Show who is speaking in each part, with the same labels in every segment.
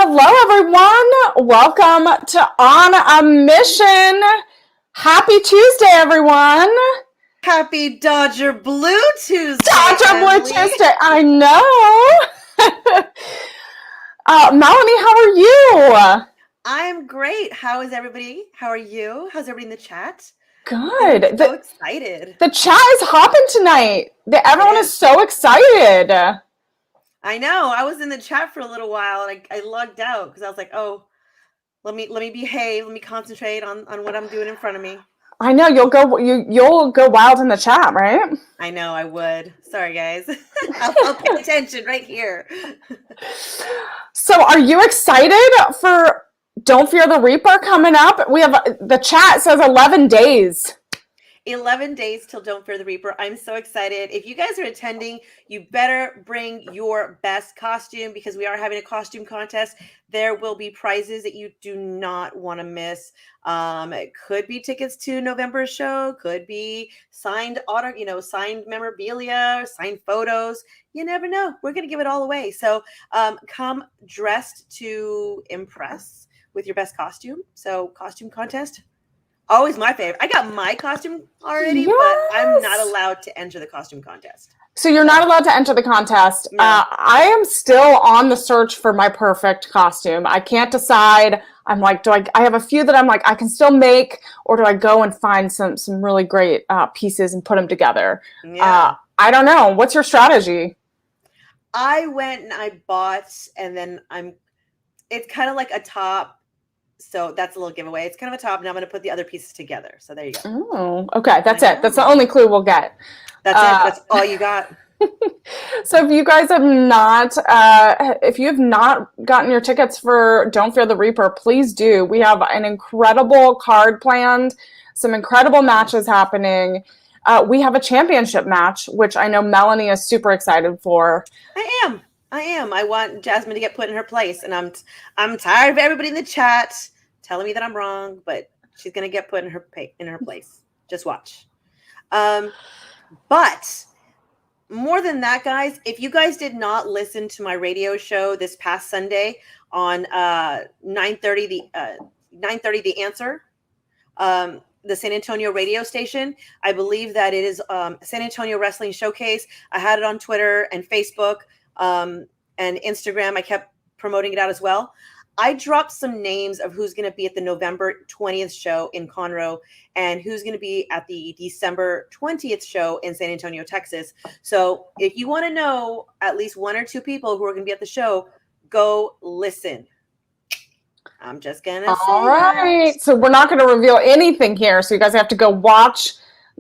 Speaker 1: Hello, everyone. Welcome to On a Mission. Happy Tuesday, everyone.
Speaker 2: Happy Dodger Blue Tuesday.
Speaker 1: Dodger Blue Tuesday. I know. Melanie, how are you?
Speaker 2: I'm great. How is everybody? How are you? How's everybody in the chat?
Speaker 1: Good.
Speaker 2: I'm so excited.
Speaker 1: The chat is hopping tonight. Everyone is so excited.
Speaker 2: I know. I was in the chat for a little while and I logged out because I was like, oh, let me behave. Let me concentrate on what I'm doing in front of me.
Speaker 1: I know you'll go wild in the chat, right?
Speaker 2: I know I would. Sorry, guys. I'll pay attention right here.
Speaker 1: So, are you excited for Don't Fear the Reaper coming up? We have the chat says 11 days.
Speaker 2: 11 days till Don't Fear the Reaper. I'm so excited. If you guys are attending, you better bring your best costume because we are having a costume contest. There will be prizes that you do not want to miss. It could be tickets to November's show, could be signed signed memorabilia, signed photos. You never know. We're going to give it all away. So come dressed to impress with your best costume. So costume contest. Always my favorite. I got my costume already, but I'm not allowed to enter the costume contest.
Speaker 1: So you're not allowed to enter the contest.
Speaker 2: No.
Speaker 1: I am still on the search for my perfect costume. I can't decide. I'm like, I have a few that I'm like, I can still make, or do I go and find some really great pieces and put them together?
Speaker 2: Yeah.
Speaker 1: I don't know. What's your strategy?
Speaker 2: I went and I bought, and then it's kind of like a top. So that's a little giveaway. It's kind of a top, and I'm going to put the other pieces together. So there you go.
Speaker 1: Oh, okay. That's it. That's the only clue we'll get.
Speaker 2: That's it. That's all you got.
Speaker 1: So if you guys have not, if you have not gotten your tickets for Don't Fear the Reaper, please do. We have an incredible card planned, some incredible matches happening. We have a championship match, which I know Melanie is super excited for.
Speaker 2: I am. I want Jasmine to get put in her place, and I'm tired of everybody in the chat telling me that I'm wrong, but she's gonna get put in her place. Just watch. But more than that, guys, if you guys did not listen to my radio show this past Sunday on 9:30 The Answer, the San Antonio radio station, I believe that it is San Antonio Wrestling Showcase. I had it on Twitter and Facebook. And Instagram. I kept promoting it out as well. I dropped some names of who's going to be at the November 20th show in Conroe and who's going to be at the December 20th show in San Antonio, Texas. So if you want to know at least one or two people who are going to be at the show, go listen. I'm just going to say
Speaker 1: all right.
Speaker 2: that.
Speaker 1: So we're not going to reveal anything here. So you guys have to go watch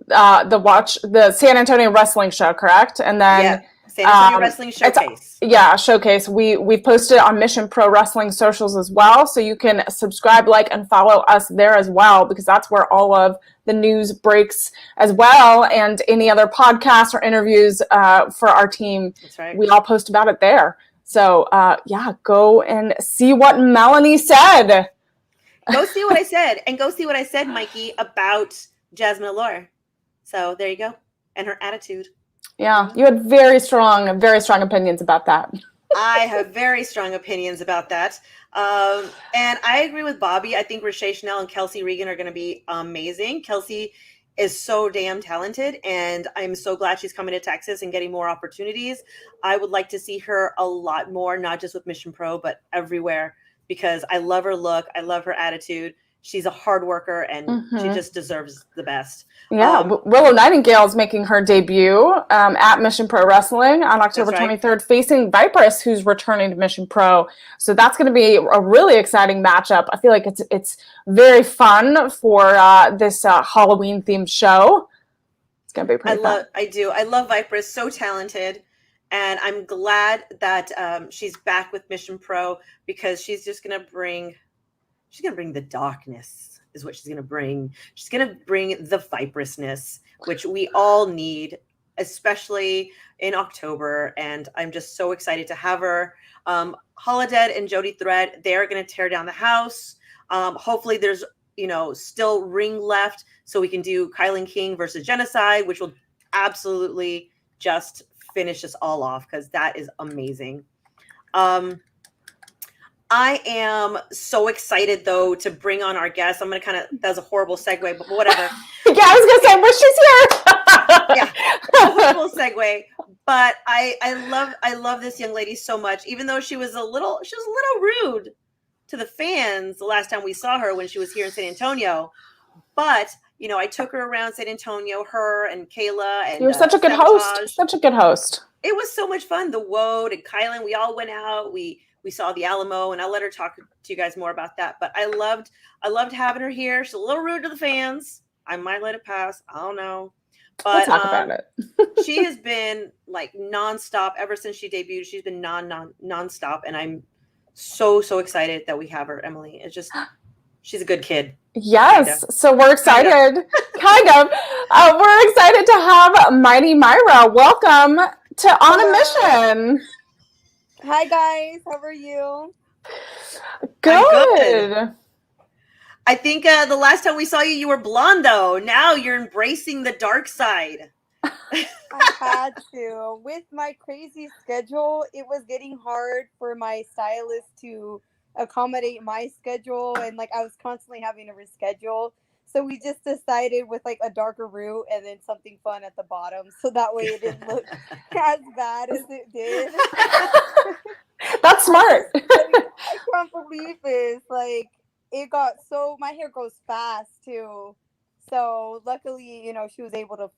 Speaker 1: the San Antonio Wrestling show, correct? And then
Speaker 2: San Antonio Wrestling Showcase.
Speaker 1: Showcase. We've posted it on Mission Pro Wrestling socials as well, so you can subscribe, like, and follow us there as well, because that's where all of the news breaks as well, and any other podcasts or interviews for our team.
Speaker 2: That's right. We
Speaker 1: all post about it there. So go and see what Melanie said.
Speaker 2: Go see what I said, and go see what I said, Mikey, about Jasmine Allure. So there you go, and her attitude.
Speaker 1: Yeah, you had very strong opinions about that.
Speaker 2: I have very strong opinions about that. And I agree with Bobby. I think Rashay Chanel and Kelsey Regan are going to be amazing. Kelsey is so damn talented, and I'm so glad she's coming to Texas and getting more opportunities. I would like to see her a lot more, not just with Mission Pro, but everywhere, because I love her look. I love her attitude. She's a hard worker, and she just deserves the best.
Speaker 1: Yeah, Willow Nightingale is making her debut at Mission Pro Wrestling on October 23rd, facing Vipress, who's returning to Mission Pro. So that's going to be a really exciting matchup. I feel like it's very fun for this Halloween-themed show. It's going to be pretty fun.
Speaker 2: I love Vipress, so talented. And I'm glad that she's back with Mission Pro, because she's just going to bring... She's going to bring the darkness, is what she's going to bring. She's going to bring the viperousness, which we all need, especially in October. And I'm just so excited to have her. Holodead and Jody Thread, they're going to tear down the house. Hopefully there's, still ring left so we can do Kylan King versus Genocide, which will absolutely just finish us all off, because that is amazing. I am so excited though to bring on our guest. I'm gonna that was a horrible segue, but whatever.
Speaker 1: Yeah, I was gonna say, but she's here.
Speaker 2: Yeah, a horrible segue. But I love this young lady so much, even though she was a little rude to the fans the last time we saw her when she was here in San Antonio. But I took her around San Antonio, her and Kayla and
Speaker 1: you were such a good host. Such a good host.
Speaker 2: It was so much fun. The Woad and Kylan, we all went out. We saw the Alamo, and I'll let her talk to you guys more about that. But I loved having her here. She's a little rude to the fans. I might let it pass. I don't know. But
Speaker 1: we'll talk about it.
Speaker 2: She has been like nonstop ever since she debuted. She's been nonstop, and I'm so excited that we have her, Emily. It's just she's a good kid.
Speaker 1: Yes, kind of. So we're excited. Kind of. We're excited to have Mighty Mayra. Welcome to On a Mission.
Speaker 3: Hi guys, how are you?
Speaker 1: Good.
Speaker 2: I think the last time we saw you, you were blonde though. Now you're embracing the dark side.
Speaker 3: I had to. With my crazy schedule, it was getting hard for my stylist to accommodate my schedule, and like I was constantly having to reschedule. So we just decided with like a darker root and then something fun at the bottom, so that way it didn't look as bad as it did.
Speaker 1: That's smart.
Speaker 3: I can't believe this. Like it got my hair grows fast too. So luckily, she was able to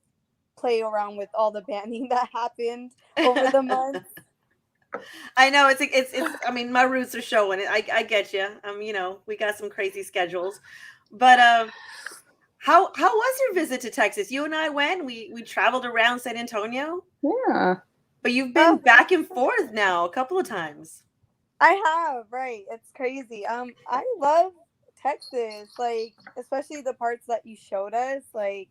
Speaker 3: play around with all the banding that happened over the months.
Speaker 2: I know it's I mean, my roots are showing it. I get you. We got some crazy schedules, but how was your visit to Texas? You and I went. We traveled around San Antonio.
Speaker 1: Yeah.
Speaker 2: But you've been back and forth now a couple of times.
Speaker 3: I have, right? It's crazy. I love Texas, like especially the parts that you showed us. Like,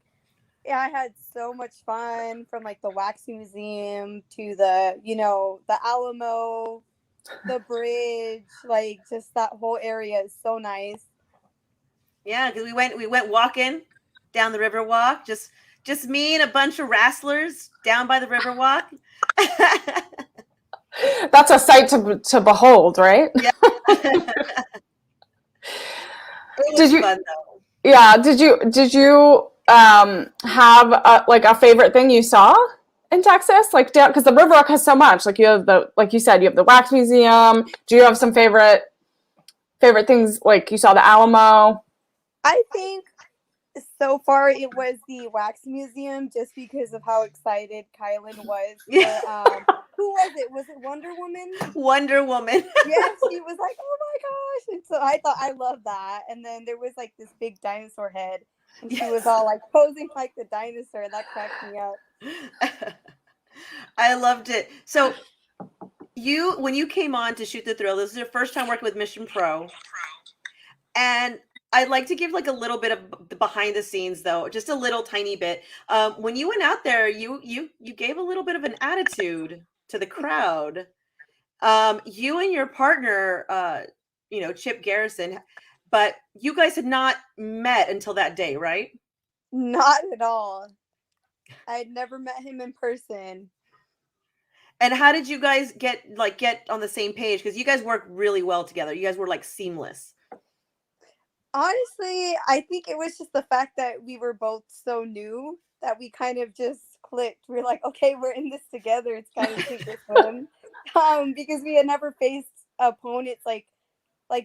Speaker 3: yeah, I had so much fun from like the Wax Museum to the Alamo, the bridge, like just that whole area is so nice.
Speaker 2: Yeah, because we went walking down the river walk, just me and a bunch of wrestlers down by the river walk.
Speaker 1: That's a sight to behold, right?
Speaker 2: Yeah. Did you? Fun, though.
Speaker 1: Yeah. Did you have a favorite thing you saw in Texas? Like down, because the river walk has so much. Like you said, you have the Wax Museum. Do you have some favorite things? Like you saw the Alamo.
Speaker 3: I think so far it was the Wax Museum, just because of how excited Kylan was.
Speaker 2: Yeah.
Speaker 3: Who was it? Was it Wonder Woman?
Speaker 2: Wonder Woman.
Speaker 3: Yes, she was like, oh my gosh. And so I thought I loved that. And then there was like this big dinosaur head. And she was all like posing like the dinosaur. And that cracked me up.
Speaker 2: I loved it. So when you came on to Shoot the Thrill, this is your first time working with Mission Pro. And I'd like to give like a little bit of the behind the scenes though, just a little tiny bit. When you went out there, you gave a little bit of an attitude to the crowd. You and your partner, Chip Garrison, but you guys had not met until that day, right?
Speaker 3: Not at all. I had never met him in person.
Speaker 2: And how did you guys get on the same page? Because you guys work really well together. You guys were like seamless.
Speaker 3: Honestly, I think it was just the fact that we were both so new that we kind of just clicked. We're like, okay, we're in this together. It's kind of super fun. Because we had never faced opponents like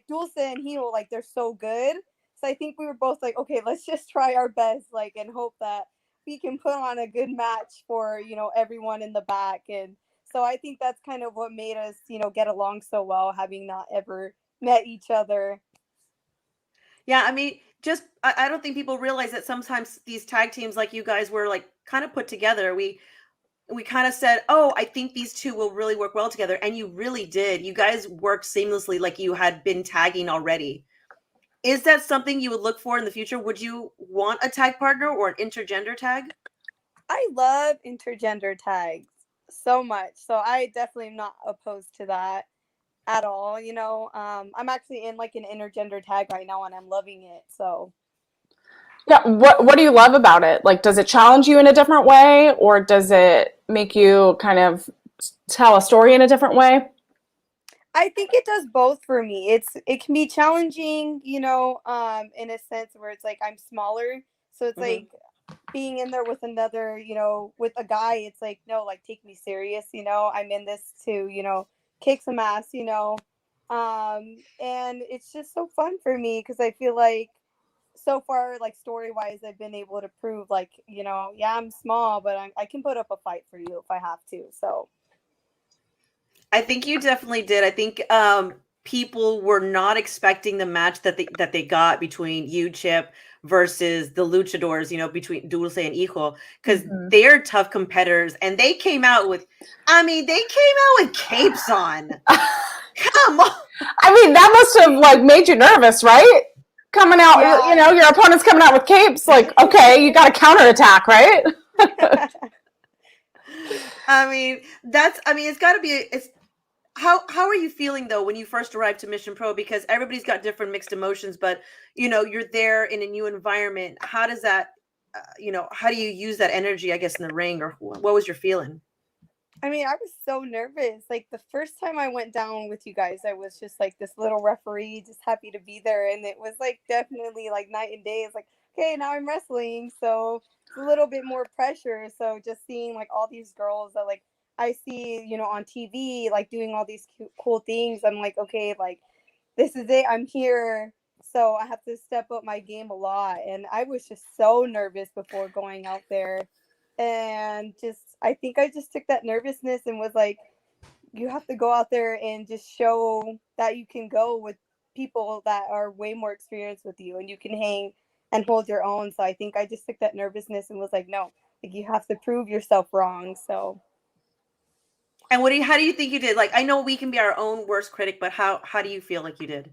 Speaker 3: Dulce and Hino, like they're so good. So I think we were both like, okay, let's just try our best, like, and hope that we can put on a good match for, everyone in the back. And so I think that's kind of what made us, get along so well, having not ever met each other.
Speaker 2: Yeah, I mean, I don't think people realize that sometimes these tag teams like you guys were like kind of put together. We kind of said, oh, I think these two will really work well together. And you really did. You guys worked seamlessly like you had been tagging already. Is that something you would look for in the future? Would you want a tag partner or an intergender tag?
Speaker 3: I love intergender tags so much. So I definitely am not opposed to that at all. I'm actually in like an intergender tag right now and I'm loving it. So
Speaker 1: yeah, what do you love about it? Like, does it challenge you in a different way, or does it make you kind of tell a story in a different way?
Speaker 3: I think it does both for me. It can be challenging, you know, in a sense where it's like I'm smaller, so it's
Speaker 2: Mhm.
Speaker 3: like being in there with another, you know, with a guy. It's like no, like take me serious, you know. I'm in this to, you know, kick some ass, you know, and it's just so fun for me because I feel like so far, like story wise, I've been able to prove like, you know, yeah, I'm small, but I can put up a fight for you if I have to. So
Speaker 2: I think you definitely did. I think people were not expecting the match that they got between you, Chip, versus the Luchadors. You know, between Dulce and Hijo, because they're tough competitors, and they came out with. I mean, they came out with capes on. Come on.
Speaker 1: I mean, that must have like made you nervous, right? Coming out,
Speaker 3: Yeah.
Speaker 1: you know, your opponent's coming out with capes. Like, okay, you got to counterattack, right?
Speaker 2: I mean, it's got to be. It's how are you feeling though when you first arrived to Mission Pro? Because everybody's got different mixed emotions, but you know you're there in a new environment. How does that, how do you use that energy? I guess in the ring, or what was your feeling?
Speaker 3: I mean, I was so nervous. Like the first time I went down with you guys, I was just like this little referee, just happy to be there. And it was like definitely like night and day. It's like, okay, now I'm wrestling. So it's a little bit more pressure. So just seeing like all these girls that like I see, you know, on TV, like doing all these cool things. I'm like, okay, like this is it. I'm here. So I have to step up my game a lot. And I was just so nervous before going out there. And just, I think I just took that nervousness and was like, you have to go out there and just show that you can go with people that are way more experienced with you and you can hang and hold your own. So I think I just took that nervousness and was like, no, like you have to prove yourself wrong. So
Speaker 2: And how do you think you did? Like, I know we can be our own worst critic, but how do you feel like you did?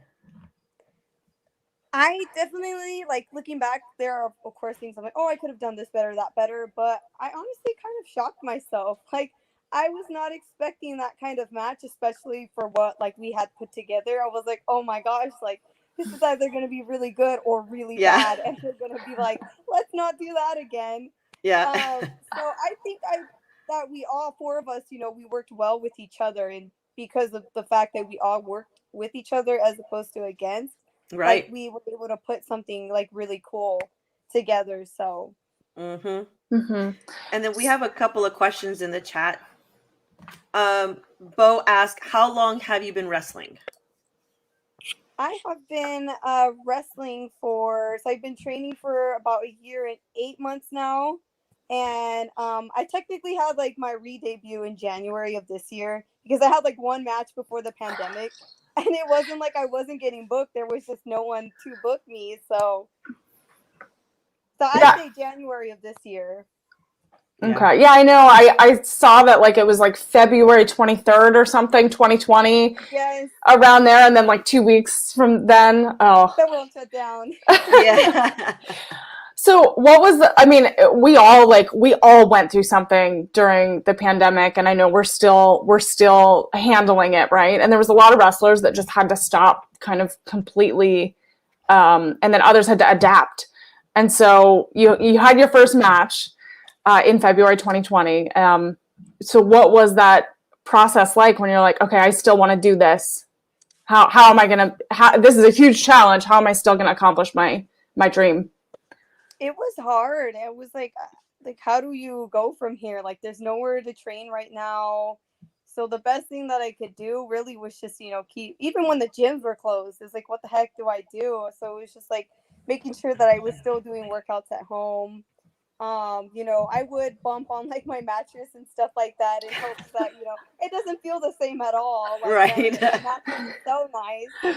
Speaker 3: I definitely like looking back. There are of course things I'm like, oh, I could have done this better, that better. But I honestly kind of shocked myself. Like I was not expecting that kind of match, especially for what like we had put together. I was like, oh my gosh, like this is either going to be really good or really
Speaker 2: Yeah.
Speaker 3: bad, and we're going to be like, let's not do that again.
Speaker 2: Yeah.
Speaker 3: So I think that we all four of us, you know, we worked well with each other, and because of the fact that we all worked with each other as opposed to against, like
Speaker 2: Right.
Speaker 3: we were able to put something like really cool together. So
Speaker 2: And then we have a couple of questions in the chat. Bo asked, how long have you been wrestling?
Speaker 3: I have been wrestling so I've been training for about a year and 8 months now. And I technically had like my re-debut in January of this year because I had like one match before the pandemic. And it wasn't like I wasn't getting booked. There was just no one to book me. So I'd say January of this year.
Speaker 1: Okay. Yeah, I know. I saw that like it was like February 23rd or something, 2020.
Speaker 3: Yes.
Speaker 1: Around there, and then like 2 weeks from then. Oh.
Speaker 3: The world shut down.
Speaker 2: Yeah.
Speaker 1: So what was I mean, we all went through something during the pandemic, and I know we're still handling it, right? And there was a lot of wrestlers that just had to stop kind of completely, and then others had to adapt. And so you had your first match in February 2020. So what was that process like when you're like, okay, I still want to do this? How am I gonna? This is a huge challenge. How am I still gonna accomplish my dream?
Speaker 3: It was hard. It was like how do you go from here? Like there's nowhere to train right now. So the best thing that I could do really was just, you know, keep, even when the gyms were closed, it's like, what the heck do I do? So it was just like making sure that I was still doing workouts at home. You know, I would bump on like my mattress and stuff like that in hopes that, you know, it doesn't feel the same at all. Like
Speaker 2: right.
Speaker 3: the mattress is so nice.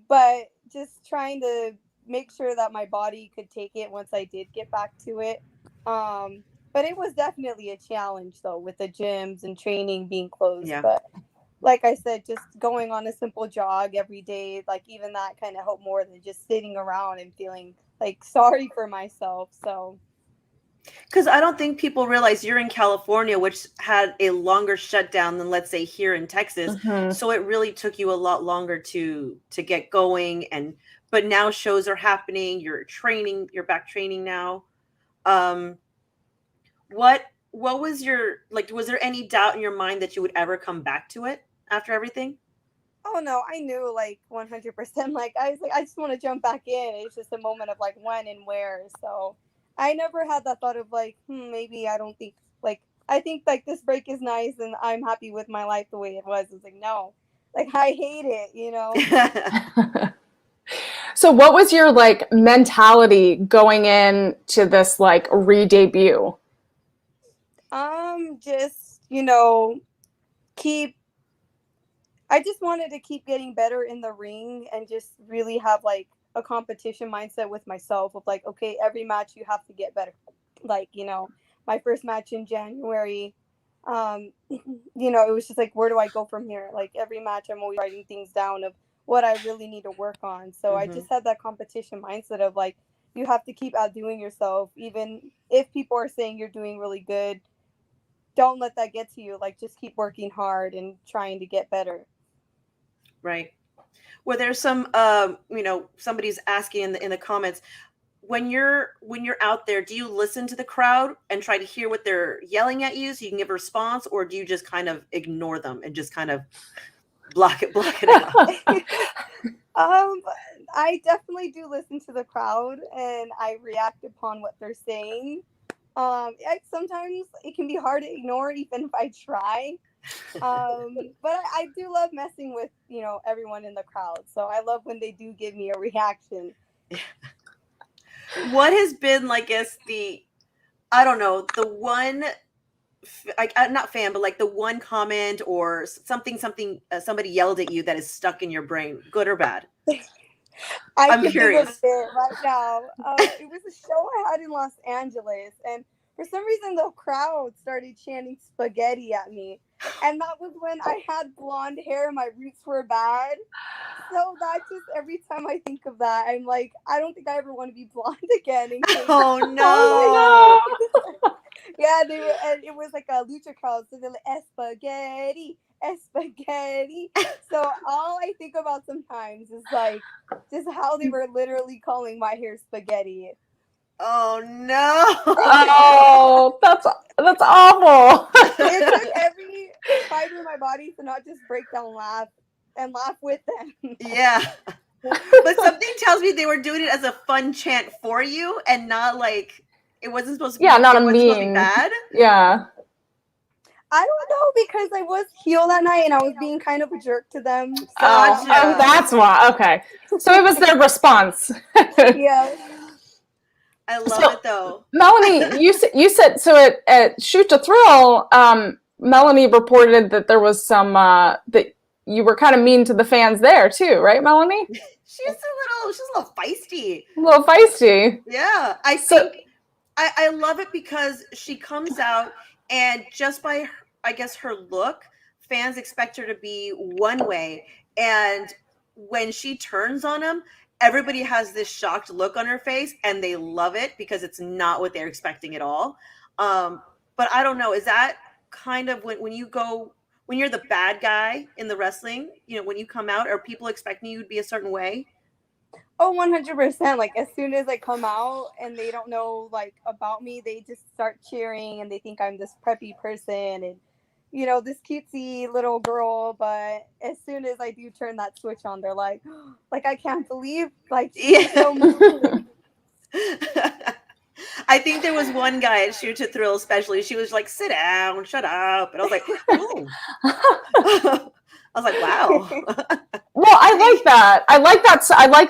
Speaker 3: But just trying to make sure that my body could take it once I did get back to it. But it was definitely a challenge though with the gyms and training being closed.
Speaker 2: Yeah.
Speaker 3: But like I said, just going on a simple jog every day, like even that kind of helped more than just sitting around and feeling like sorry for myself. So
Speaker 2: because I don't think people realize you're in California, which had a longer shutdown than, let's say, here in Texas. So it really took you a lot longer to get going. But now shows are happening. You're back training now. What was your, like, was there any doubt in your mind that you would ever come back to it after everything?
Speaker 3: Oh no, I knew like 100%. Like I was like, I just want to jump back in. It's just a moment of like when and where. So I never had that thought of like, maybe I don't think like I think like this break is nice and I'm happy with my life the way it was. It's like no, like I hate it, you know.
Speaker 1: So what was your like mentality going into this like re-debut?
Speaker 3: Just keep. I just wanted to keep getting better in the ring and just really have like a competition mindset with myself of like, okay, every match you have to get better. Like, my first match in January, it was just like, where do I go from here? Like every match I'm always writing things down of what I really need to work on. So I just had that competition mindset of like, you have to keep outdoing yourself. Even if people are saying you're doing really good, don't let that get to you. Like just keep working hard and trying to get better.
Speaker 2: Right. Were there some somebody's asking in the comments, when you're out there, do you listen to the crowd and try to hear what they're yelling at you so you can give a response, or do you just kind of ignore them and just kind of block it out?
Speaker 3: I definitely do listen to the crowd and I react upon what they're saying. Sometimes it can be hard to ignore even if I try. But I do love messing with everyone in the crowd, so I love when they do give me a reaction.
Speaker 2: What has been, I guess, the one, not fan, but like the one comment or something somebody yelled at you that is stuck in your brain, good or bad? I'm curious.
Speaker 3: Think of it right now. It was a show I had in Los Angeles, and for some reason the crowd started chanting spaghetti at me. And that was when I had blonde hair, my roots were bad. So that just, every time I think of that, I'm like, I don't think I ever want to be blonde again.
Speaker 2: Oh no.
Speaker 1: Oh, no.
Speaker 3: Yeah, and it was like a lucha crowd, so they're like, spaghetti, spaghetti. So all I think about sometimes is like just how they were literally calling my hair spaghetti.
Speaker 2: Oh no.
Speaker 1: Oh, that's awful.
Speaker 3: It took every fiber in my body to not just break down laugh with them.
Speaker 2: Yeah. But something tells me they were doing it as a fun chant for you and not like it wasn't supposed to be,
Speaker 1: not a
Speaker 2: supposed to be
Speaker 1: mean.
Speaker 2: bad.
Speaker 1: Yeah.
Speaker 3: I don't know, because I was heel that night and I was being kind of a jerk to them. So.
Speaker 1: Oh, that's why. Okay. So it was their response.
Speaker 3: Yeah.
Speaker 2: I love it though.
Speaker 1: Melanie, you said so at Shoot to Thrill, Melanie reported that there was some that you were kind of mean to the fans there too, right, Melanie?
Speaker 2: She's a little feisty.
Speaker 1: A little feisty.
Speaker 2: Yeah. I think I love it because she comes out and just by I guess her look, fans expect her to be one way, and when she turns on them, everybody has this shocked look on her face and they love it because it's not what they're expecting at all. But I don't know, is that kind of when you're the bad guy in the wrestling, when you come out, are people expecting you to be a certain way?
Speaker 3: Oh, 100%. Like as soon as I come out and they don't know like about me, they just start cheering and they think I'm this preppy person and this cutesy little girl. But as soon as I do turn that switch on, they're like, I can't believe she's so moving.
Speaker 2: I think there was one guy at Shoot to Thrill, especially. She was like, "Sit down, shut up," and I was like, "Oh." I was like, "Wow."
Speaker 1: Well, I like that. I like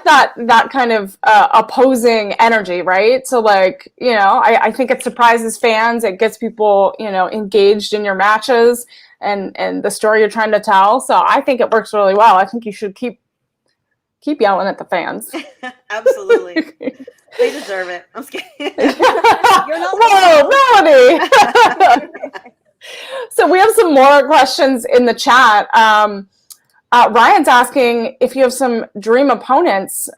Speaker 1: that kind of opposing energy, right? So, like, I think it surprises fans. It gets people, engaged in your matches and the story you're trying to tell. So, I think it works really well. I think you should keep yelling at the fans.
Speaker 2: Absolutely. They deserve it. I'm scared.
Speaker 3: You're not
Speaker 1: Whoa, Melanie! So we have some more questions in the chat. Ryan's asking if you have some dream opponents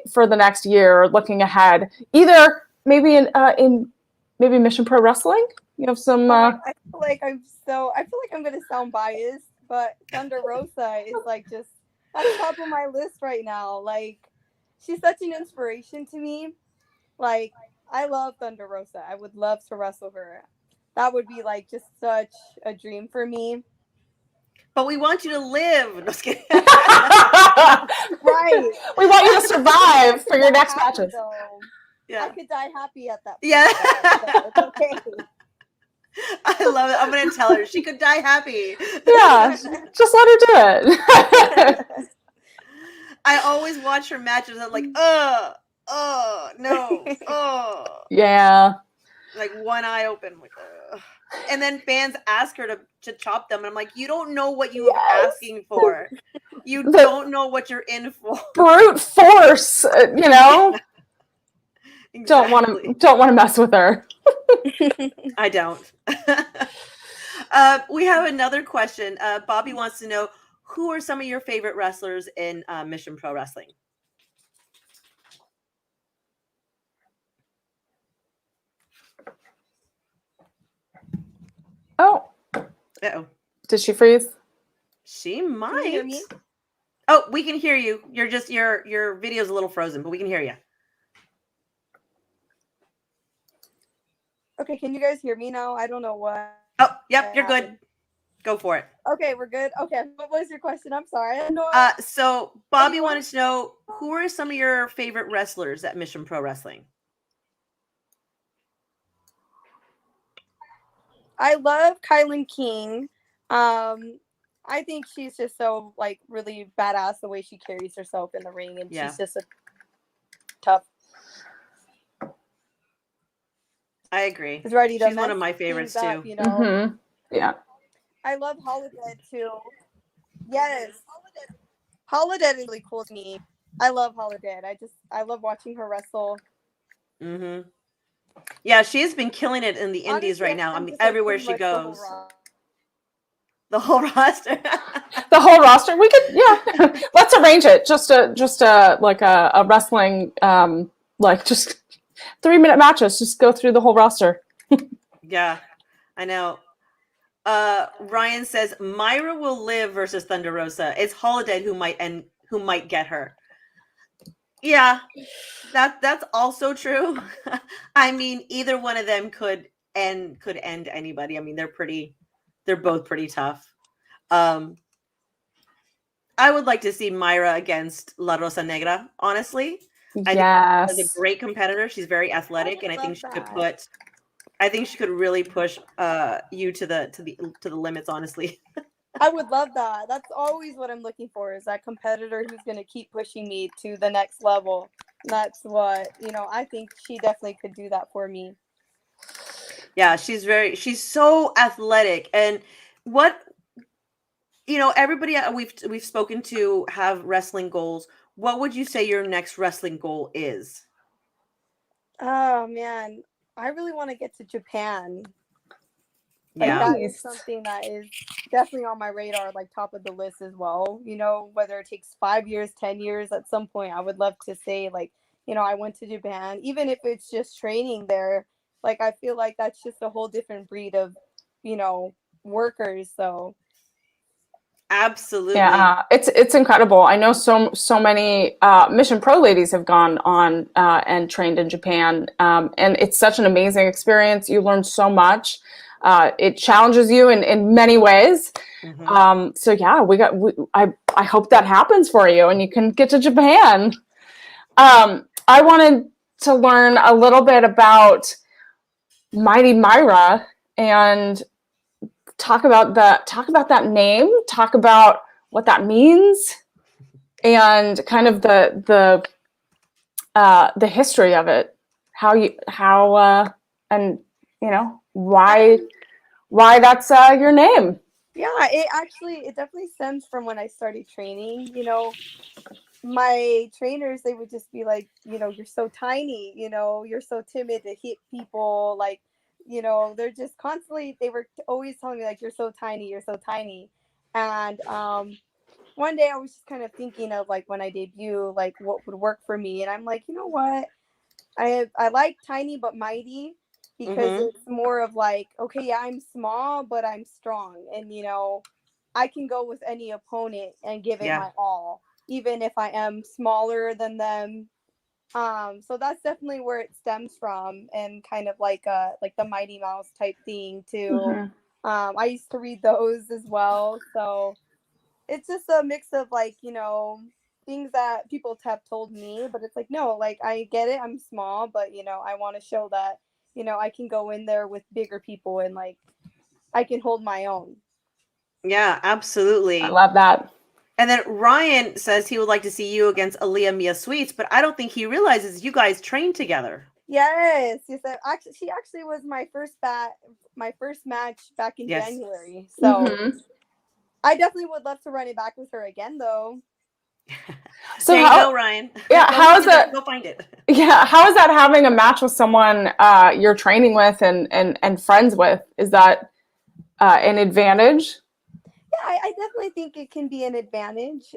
Speaker 1: for the next year, looking ahead. Either maybe in maybe Mission Pro Wrestling. You have some.
Speaker 3: I feel like I'm gonna sound biased, but Thunder Rosa is like just at the top of my list right now. Like she's such an inspiration to me. Like I love Thunder Rosa. I would love to wrestle her. That would be like just such a dream for me.
Speaker 2: but we want you to live. No, just kidding.
Speaker 3: Right.
Speaker 1: We want you to survive for your next
Speaker 3: Happy,
Speaker 1: matches.
Speaker 3: though.
Speaker 2: Yeah.
Speaker 3: I could die happy at that point.
Speaker 2: Yeah.
Speaker 3: So it's okay.
Speaker 2: I love it. I'm going to tell her she could die happy.
Speaker 1: Yeah, just let her do it.
Speaker 2: I always watch her matches. I'm like, no,
Speaker 1: Yeah.
Speaker 2: like one eye open. I'm like, ugh. And then fans ask her to chop them. And I'm like, you don't know what you are asking for. You don't know what you're in for.
Speaker 1: Brute force, you know?
Speaker 2: Exactly.
Speaker 1: Don't want to mess with her.
Speaker 2: I don't. We have another question. Bobby wants to know, who are some of your favorite wrestlers in Mission Pro Wrestling?
Speaker 1: Oh.
Speaker 2: Uh-oh.
Speaker 1: Did she freeze?
Speaker 2: She might.
Speaker 3: Can you hear me?
Speaker 2: Oh, we can hear you. You're just your video's a little frozen, but we can hear you.
Speaker 3: Okay, can you guys hear me now? I don't know what.
Speaker 2: Oh, yep, you're good. Go for it.
Speaker 3: Okay, we're good. Okay, what was your question? I'm sorry.
Speaker 2: So Bobby wanted to know, who are some of your favorite wrestlers at Mission Pro Wrestling?
Speaker 3: I love Kylan King. I think she's just so like really badass the way she carries herself in the ring, and she's just a tough.
Speaker 2: I agree.
Speaker 3: She's ready to
Speaker 2: She's one of my favorites too.
Speaker 3: You know.
Speaker 1: Mm-hmm. Yeah.
Speaker 3: I love Holodead too. Yes. Holodead is really cool to me. I love Holodead. I love watching her wrestle.
Speaker 2: Mm-hmm. Yeah, she's been killing it in the indies right now. I mean, everywhere she goes. The whole roster.
Speaker 1: The whole roster. We could, yeah. Let's arrange it. Just a wrestling, like just 3-minute matches. Just go through the whole roster.
Speaker 2: Yeah, I know. Ryan says Mayra will live versus Thunder Rosa. It's Holodead who might get her. Yeah, that's also true. I mean, either one of them could end anybody. I mean, they're both pretty tough. I would like to see Mayra against La Rosa Negra, honestly. I think she's a great competitor. She's very athletic, and I think she could really push you to the limits, honestly.
Speaker 3: I would love that. That's always what I'm looking for, is that competitor who's going to keep pushing me to the next level. That's what, I think she definitely could do that for me.
Speaker 2: Yeah, she's so athletic. And what, everybody we've spoken to have wrestling goals. What would you say your next wrestling goal is?
Speaker 3: Oh, man. I really want to get to Japan.
Speaker 2: Yeah.
Speaker 3: That is something that is definitely on my radar, like top of the list as well. Whether it takes 5 years, 10 years, at some point, I would love to say, like, I went to Japan, even if it's just training there. Like, I feel like that's just a whole different breed of, workers. So.
Speaker 2: Absolutely.
Speaker 1: Yeah, it's incredible. I know so many Mission Pro ladies have gone on and trained in Japan, and it's such an amazing experience. You learn so much. It challenges you in many ways. Mm-hmm. So yeah, I hope that happens for you and you can get to Japan. I wanted to learn a little bit about Mighty Mayra and talk about that name, talk about what that means, and kind of the history of it. Why that's your name.
Speaker 3: Yeah, it definitely stems from when I started training. My trainers, they would just be like, you're so tiny, you're so timid to hit people, like, they're just constantly, they were always telling me, like, you're so tiny. And one day I was just kind of thinking of, like, when I debut, like, what would work for me. And I'm like, you know what? I like tiny but mighty, because it's more of like, okay, yeah, I'm small, but I'm strong. And, I can go with any opponent and give it my all, even if I am smaller than them. So that's definitely where it stems from, and kind of like the Mighty Mouse type thing to I used to read those as well. So it's just a mix of like, things that people have told me, but it's like, no, like I get it. I'm small, but I want to show that, I can go in there with bigger people and like I can hold my own.
Speaker 2: Yeah, absolutely.
Speaker 1: I love that.
Speaker 2: And then Ryan says he would like to see you against Aaliyah Mia Sweets, but I don't think he realizes you guys trained together.
Speaker 3: Yes, actually, she actually was my first match back in January. So I definitely would love to run it back with her again, though.
Speaker 2: So there you go, Ryan.
Speaker 1: Yeah, how is that?
Speaker 2: Go find it.
Speaker 1: Yeah, how is that having a match with someone you're training with and friends with? Is that an advantage?
Speaker 3: Yeah, I definitely think it can be an advantage.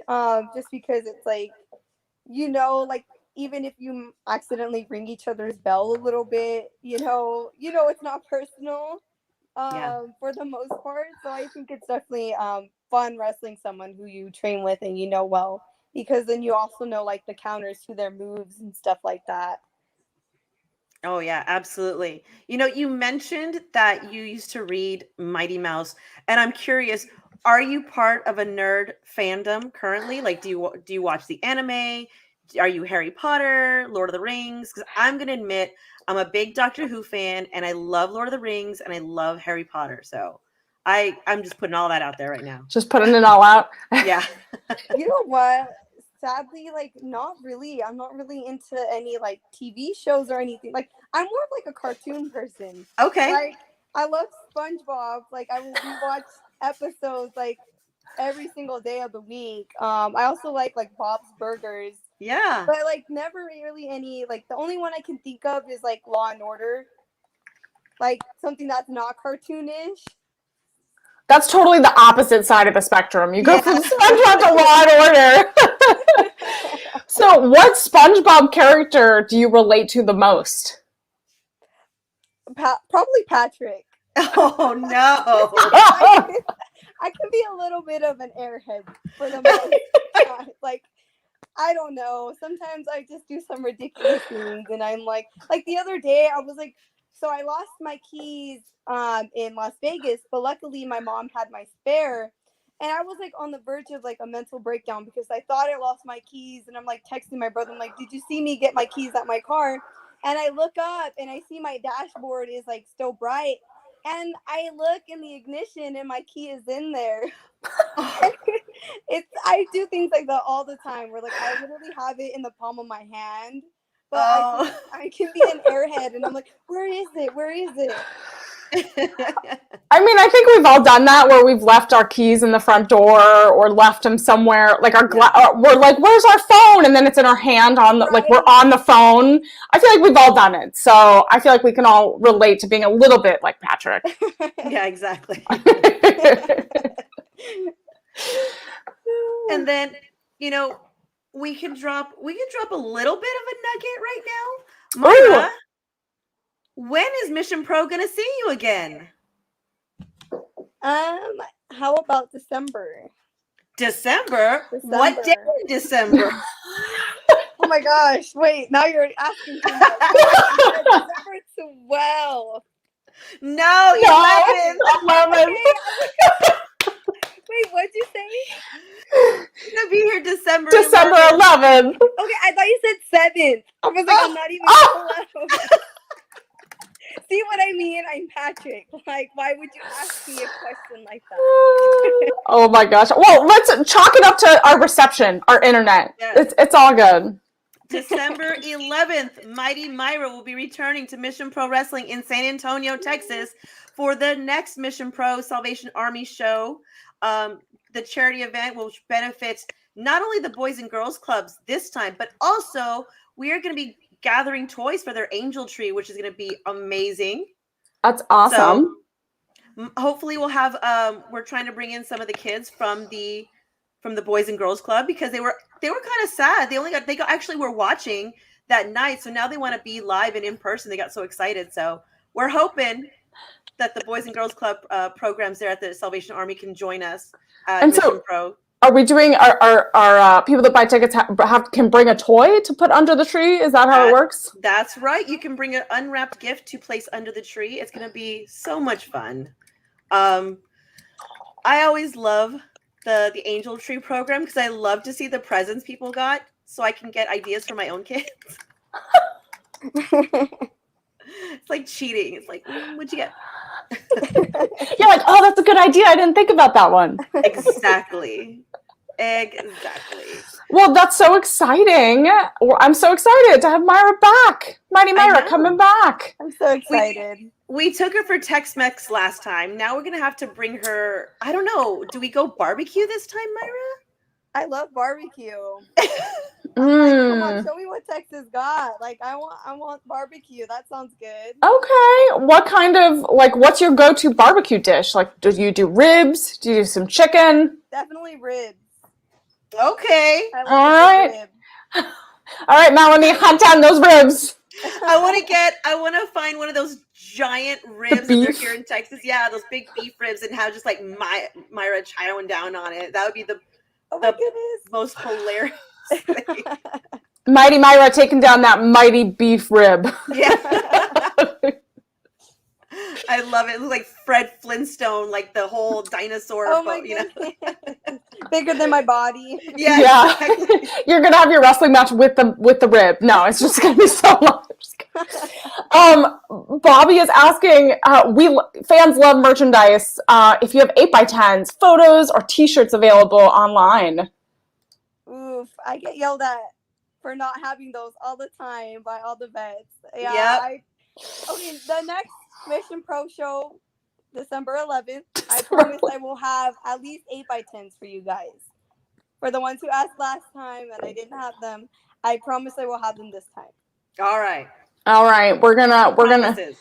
Speaker 3: Just because it's like, like even if you accidentally ring each other's bell a little bit, it's not personal. For the most part. So I think it's definitely fun wrestling someone who you train with and well, because then you also know like the counters to their moves and stuff like that.
Speaker 2: Oh yeah, absolutely. You mentioned that you used to read Mighty Mouse, and I'm curious, are you part of a nerd fandom currently? Like, do you watch the anime? Are you Harry Potter, Lord of the Rings? Because I'm gonna admit, I'm a big Doctor Who fan, and I love Lord of the Rings, and I love Harry Potter. So, I'm just putting all that out there right now.
Speaker 1: Just putting it all out.
Speaker 2: Yeah.
Speaker 3: You know what? Sadly, like not really. I'm not really into any like TV shows or anything. Like I'm more of like a cartoon person.
Speaker 2: Okay.
Speaker 3: Like I love SpongeBob. Like I will rewatch episodes like every single day of the week. I also like Bob's Burgers.
Speaker 2: Yeah.
Speaker 3: But like never really any like the only one I can think of is like Law and Order. Like something that's not cartoonish.
Speaker 1: That's totally the opposite side of the spectrum. You go from SpongeBob to Law and Order. So, what SpongeBob character do you relate to the most?
Speaker 3: Probably Patrick.
Speaker 2: Oh no!
Speaker 3: I can be a little bit of an airhead for the most part. Like I don't know. Sometimes I just do some ridiculous things, and I'm like the other day I was like, so I lost my keys in Las Vegas, but luckily my mom had my spare. And I was like on the verge of like a mental breakdown because I thought I lost my keys, and I'm like texting my brother. I'm like, "Did you see me get my keys at my car?" And I look up and I see my dashboard is like still bright, and I look in the ignition and my key is in there. I do things like that all the time. Where like I literally have it in the palm of my hand, but I can be an airhead, and I'm like, "Where is it? Where is it?"
Speaker 1: I mean, I think we've all done that where we've left our keys in the front door or left them somewhere. Like we're like, "Where's our phone?" And then it's in our hand like we're on the phone. I feel like we've all done it. So I feel like we can all relate to being a little bit like Patrick.
Speaker 2: Yeah, exactly. And then we can drop a little bit of a nugget right now. Mayra, when is Mission Pro gonna see you again?
Speaker 3: How about December?
Speaker 2: December? What day in December?
Speaker 3: Oh my gosh! Wait, now you're asking too much. December 12th.
Speaker 2: No, 11.
Speaker 3: Wait, what'd you say?
Speaker 2: Gonna be here December
Speaker 1: 11th.
Speaker 3: Okay, I thought you said 7th. I was like, I'm not even close. See what I mean? I'm Patrick. Like, why would you ask me a question like that?
Speaker 1: Oh my gosh. Well, let's chalk it up to our reception, our internet. Yes. It's all good.
Speaker 2: December 11th, Mighty Mayra will be returning to Mission Pro Wrestling in San Antonio, Texas for the next Mission Pro Salvation Army show. The charity event will benefit not only the Boys and Girls Clubs this time, but also we are going to be gathering toys for their angel tree, which is going to be amazing.
Speaker 1: That's awesome.
Speaker 2: So, hopefully we'll have we're trying to bring in some of the kids from the Boys and Girls Club because they were kind of sad. They actually were watching that night, so now they want to be live and in person. They got so excited. So we're hoping that the Boys and Girls Club programs there at the Salvation Army can join us at Mission Pro.
Speaker 1: Are we doing our people that buy tickets can bring a toy to put under the tree? Is that how it works?
Speaker 2: That's right. You can bring an unwrapped gift to place under the tree. It's going to be so much fun. I always love the Angel Tree program because I love to see the presents people got so I can get ideas for my own kids. It's like cheating. It's like, what'd you get?
Speaker 1: You're like, oh, that's a good idea. I didn't think about that one.
Speaker 2: Exactly.
Speaker 1: Well, that's so exciting. I'm so excited to have Mayra back. Mighty Mayra coming back.
Speaker 3: I'm so excited.
Speaker 2: We took her for Tex-Mex last time. Now we're going to have to bring her, I don't know, do we go barbecue this time, Mayra?
Speaker 3: I love barbecue. Come on, show me what Texas got. Like, I want barbecue. That sounds good.
Speaker 1: Okay. What kind of, like, what's your go-to barbecue dish? Like, do you do ribs? Do you do some chicken?
Speaker 3: Definitely ribs.
Speaker 2: Okay.
Speaker 1: All right. All right, Melanie, hunt down those ribs.
Speaker 2: I want to find one of those giant ribs that they're here in Texas. Yeah, those big beef ribs, and have just like Mayra chowing down on it. That would be the most hilarious thing.
Speaker 1: Mighty Mayra taking down that mighty beef rib.
Speaker 2: Yeah. I love it. It looks like Fred Flintstone, like the whole dinosaur.
Speaker 3: Oh my goodness. Bigger than my body.
Speaker 2: Yeah. Exactly.
Speaker 1: You're gonna have your wrestling match with the rib. No, it's just gonna be so much. Bobby is asking, fans love merchandise. If you have 8x10s, photos, or T-shirts available online.
Speaker 3: Oof, I get yelled at for not having those all the time by all the vets.
Speaker 2: Yeah.
Speaker 3: Okay, the next Mission Pro show, December 11th, I promise I will have at least 8x10s for you guys. For the ones who asked last time and I didn't have them, I promise I will have them this time.
Speaker 2: All right.
Speaker 1: We're gonna
Speaker 2: promises.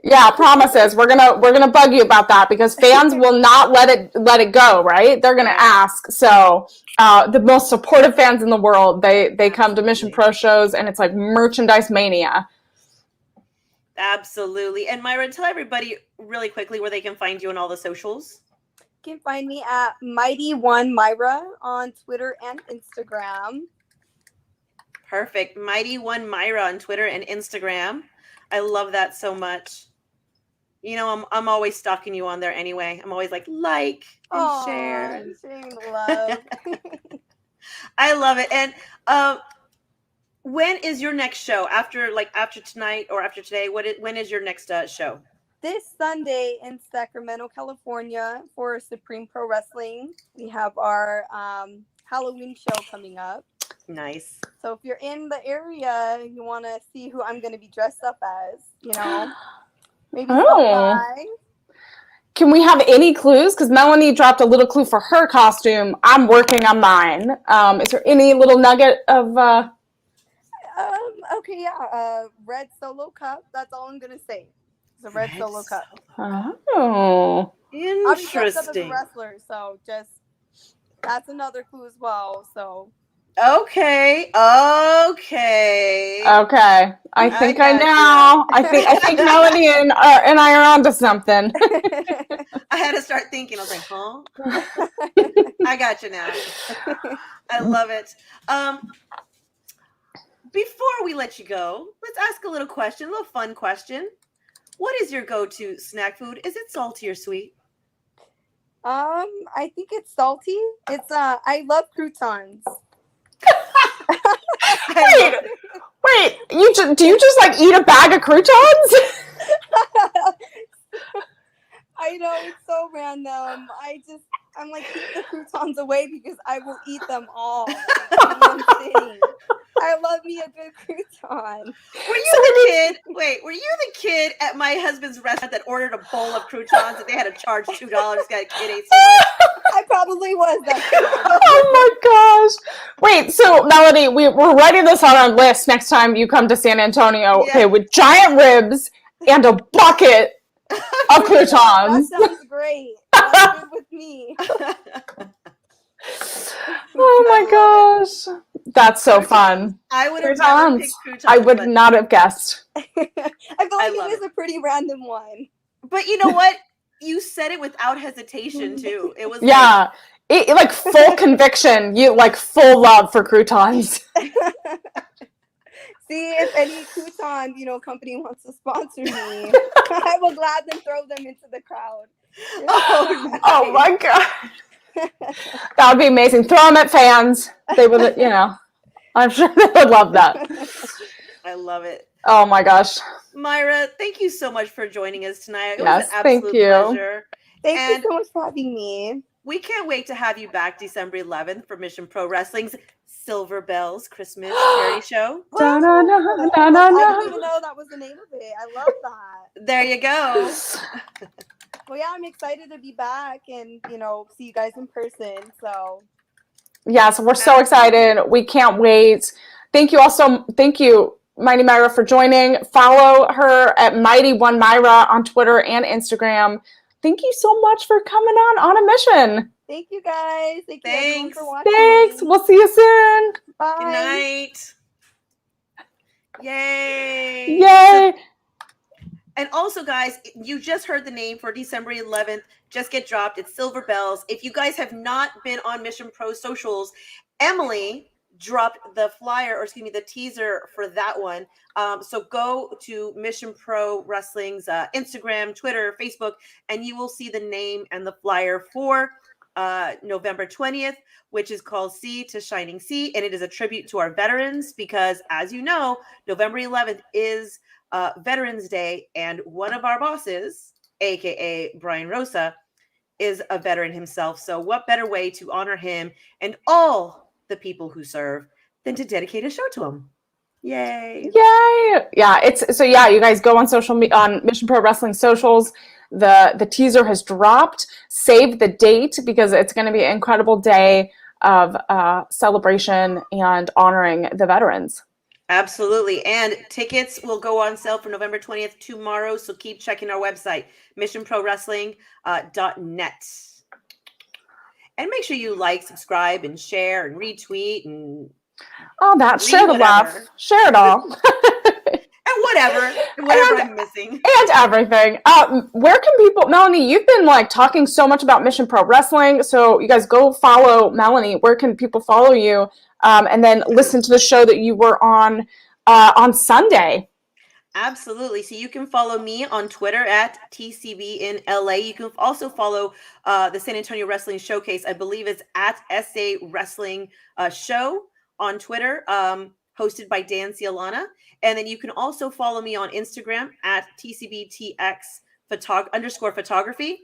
Speaker 1: Yeah, promises. We're gonna bug you about that because fans will not let it go, right? They're gonna ask. So the most supportive fans in the world, they come to Mission Pro shows and it's like merchandise mania.
Speaker 2: Absolutely. And Mayra, tell everybody really quickly where they can find you on all the socials.
Speaker 3: You can find me at Mighty Mayra on Twitter and Instagram.
Speaker 2: Perfect. Mighty Mayra on Twitter and Instagram. I love that so much. You know, I'm always stalking you on there anyway. I'm always like and share.
Speaker 3: And sharing love.
Speaker 2: I love it. And when is your next show? After tonight or after today? When is your next show?
Speaker 3: This Sunday in Sacramento, California for Supreme Pro Wrestling. We have our Halloween show coming up.
Speaker 2: Nice.
Speaker 3: So if you're in the area, you want to see who I'm going to be dressed up as, maybe stop by.
Speaker 1: Can we have any clues? Because Melanie dropped a little clue for her costume. I'm working on mine. Is there any little nugget of...
Speaker 3: Okay, yeah. Red Solo Cup. That's all I'm going to say. It's a red Solo Cup.
Speaker 1: Oh.
Speaker 2: Interesting.
Speaker 3: I'll be dressed up as a wrestler, so that's another clue as well, so...
Speaker 2: Okay.
Speaker 1: I think I know. I think Melanie and I are onto something.
Speaker 2: I had to start thinking. I was like, huh? I got you now. I love it. Before we let you go, let's ask a little fun question. What is your go-to snack food? Is it salty or sweet?
Speaker 3: I think it's salty. It's I love croutons.
Speaker 1: Wait! Do you just like eat a bag of croutons?
Speaker 3: I know, it's so random. I'm like, keep the croutons away because I will eat them all. Like, in one sitting. I love me a good crouton.
Speaker 2: Were you the kid at my husband's restaurant that ordered a bowl of croutons and they had to charge $2? Got a kid ate so much?
Speaker 3: I probably was that kid.
Speaker 1: Oh my gosh. Wait, so Melanie, we're writing this on our list next time you come to San Antonio. Yeah. Okay, with giant ribs and a bucket of croutons.
Speaker 3: That sounds great. That's good with me.
Speaker 1: Oh my gosh. That's so fun.
Speaker 2: I would have never picked croutons.
Speaker 1: I would not have guessed.
Speaker 3: I feel like it was a pretty random one.
Speaker 2: But you know what? You said it without hesitation too. It was
Speaker 1: like full conviction. You like full love for croutons.
Speaker 3: See, if any crouton, company wants to sponsor me, I will gladly throw them into the crowd.
Speaker 2: Oh, nice.
Speaker 1: Oh my God. That would be amazing. Throw them at fans. They would, I'm sure they would love that.
Speaker 2: I love it.
Speaker 1: Oh my gosh.
Speaker 2: Mayra, thank you so much for joining us tonight. It was
Speaker 1: Yes,
Speaker 2: an
Speaker 1: thank
Speaker 2: absolute
Speaker 1: you.
Speaker 2: pleasure.
Speaker 3: Thank
Speaker 2: And
Speaker 3: you so much for having me.
Speaker 2: we can't wait to have you back December 11th for Mission Pro Wrestling's Silver Bells Christmas charity show.
Speaker 1: Da, da, da, da, da,
Speaker 3: I
Speaker 1: da.
Speaker 3: didn't even know that was the name of it. I love that.
Speaker 2: There you go.
Speaker 3: Well, yeah, I'm excited to be back and, see you guys in person. So,
Speaker 1: Yes, we're so excited. We can't wait. Thank you also. Thank you, Mighty Mayra, for joining. Follow her at Mighty1Mayra on Twitter and Instagram. Thank you so much for coming on a mission.
Speaker 3: thank you guys. Thank you everyone
Speaker 2: Thanks.
Speaker 3: for watching.
Speaker 1: Thanks. We'll see you soon.
Speaker 3: Bye.
Speaker 2: Good night. Yay.
Speaker 1: Yay.
Speaker 2: And also, guys, you just heard the name for December 11th. Just get dropped. It's Silver Bells. If you guys have not been on Mission Pro socials, Emily dropped the flyer, or excuse me, the teaser for that one. So go to Mission Pro Wrestling's Instagram, Twitter, Facebook, and you will see the name and the flyer for November 20th, which is called Sea to Shining Sea. And it is a tribute to our veterans because, as you know, November 11th is Veterans Day, and one of our bosses, aka Brian Rosa, is a veteran himself. So what better way to honor him and all the people who serve than to dedicate a show to him? Yay.
Speaker 1: Yeah, you guys go on social media, on Mission Pro Wrestling socials. The teaser has dropped. Save the date because it's going to be an incredible day of celebration and honoring the veterans.
Speaker 2: Absolutely. And tickets will go on sale for November 20th tomorrow. So keep checking our website, missionprowrestling.net. And make sure you like, subscribe, and share, and retweet, and
Speaker 1: all that. Share the love. Share it all.
Speaker 2: And whatever I'm missing.
Speaker 1: And everything. Where can people, Melanie, you've been talking so much about Mission Pro Wrestling. So you guys go follow Melanie. Where can people follow you? And then listen to the show that you were on Sunday.
Speaker 2: Absolutely. So you can follow me on Twitter at TCB in LA. You can also follow the San Antonio Wrestling Showcase. I believe it's at SA Wrestling Show on Twitter, hosted by Dan Cialana. And then you can also follow me on Instagram at TCBTX_photography.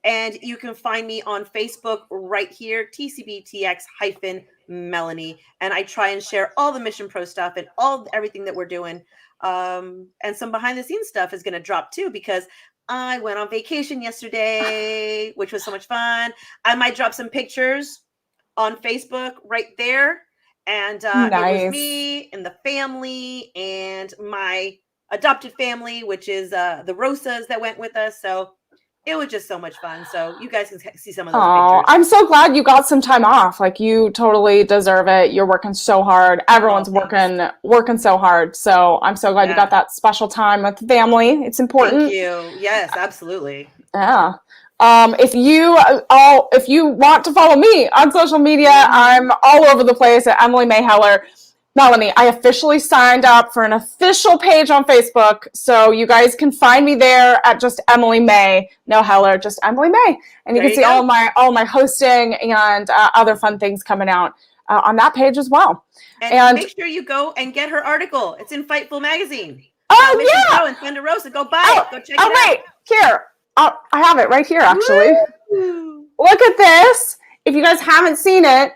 Speaker 2: And you can find me on Facebook right here, TCBTX-Melanie. And I try and share all the Mission Pro stuff and everything that we're doing. And some behind the scenes stuff is going to drop too, because I went on vacation yesterday, which was so much fun. I might drop some pictures on Facebook right there. And
Speaker 1: nice.
Speaker 2: It was me and the family and my adopted family, which is the Rosas that went with us. So it was just so much fun. So you guys can see some of those pictures.
Speaker 1: I'm so glad you got some time off. You totally deserve it. You're working so hard. Everyone's working so hard. So I'm so glad you got that special time with the family. It's important.
Speaker 2: Thank you. Yes, absolutely.
Speaker 1: Yeah. If you want to follow me on social media, I'm all over the place at Emily May Heller. Melanie, I officially signed up for an official page on Facebook, so you guys can find me there at just Emily May, no Heller, just Emily May, and you can see all my hosting and other fun things coming out on that page as well.
Speaker 2: And make sure you go and get her article. It's in Fightful Magazine.
Speaker 1: Oh
Speaker 2: Mission
Speaker 1: yeah,
Speaker 2: Pro and Thunder Rosa. Go buy it. Go check it out.
Speaker 1: Wait, here. I have it right here, actually.
Speaker 2: Woo!
Speaker 1: Look at this. If you guys haven't seen it,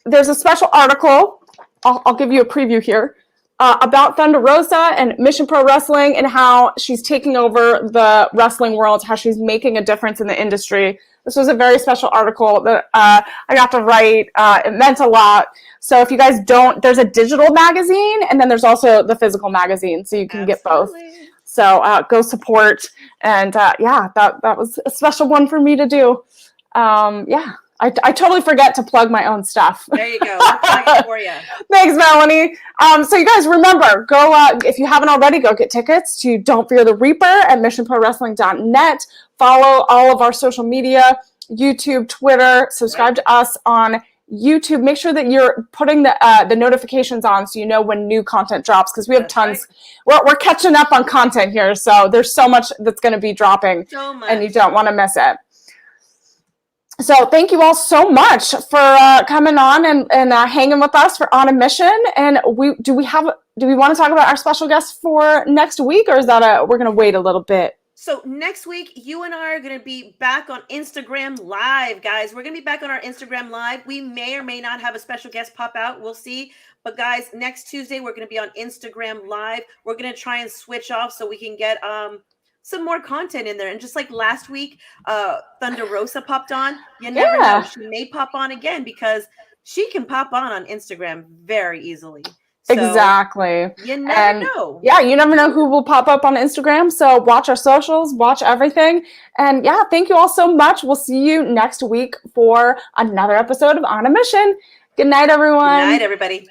Speaker 1: there's a special article. I'll give you a preview here about Thunder Rosa and Mission Pro Wrestling and how she's taking over the wrestling world, how she's making a difference in the industry. This was a very special article that I got to write. It meant a lot. So if you guys don't, there's a digital magazine and then there's also the physical magazine, so you can get both. So go support. And that was a special one for me to do. I totally forget to plug my own stuff.
Speaker 2: There you go. I'll plug it for you.
Speaker 1: Thanks, Melanie. So you guys remember, go if you haven't already, go get tickets to Don't Fear the Reaper at missionprowrestling.net. Follow all of our social media, YouTube, Twitter. Subscribe to us on YouTube, make sure that you're putting the notifications on so you know when new content drops, because we have tons. Right. We're catching up on content here, so there's so much that's going to be dropping, and you don't want to miss it. So thank you all so much for coming on and hanging with us for On a Mission. And do we want to talk about our special guest for next week, or is that we're going to wait a little bit?
Speaker 2: So next week, you and I are going to be back on Instagram Live, guys. We're going to be back on our Instagram Live. We may or may not have a special guest pop out. We'll see. But guys, next Tuesday, we're going to be on Instagram Live. We're going to try and switch off so we can get some more content in there. And just like last week, Thunder Rosa popped on. You never know. She may pop on again because she can pop on Instagram very easily. So
Speaker 1: exactly.
Speaker 2: You never know.
Speaker 1: Yeah, you never know who will pop up on Instagram. So watch our socials, watch everything. And yeah, thank you all so much. We'll see you next week for another episode of On a Mission. Good night, everyone.
Speaker 2: Good night, everybody.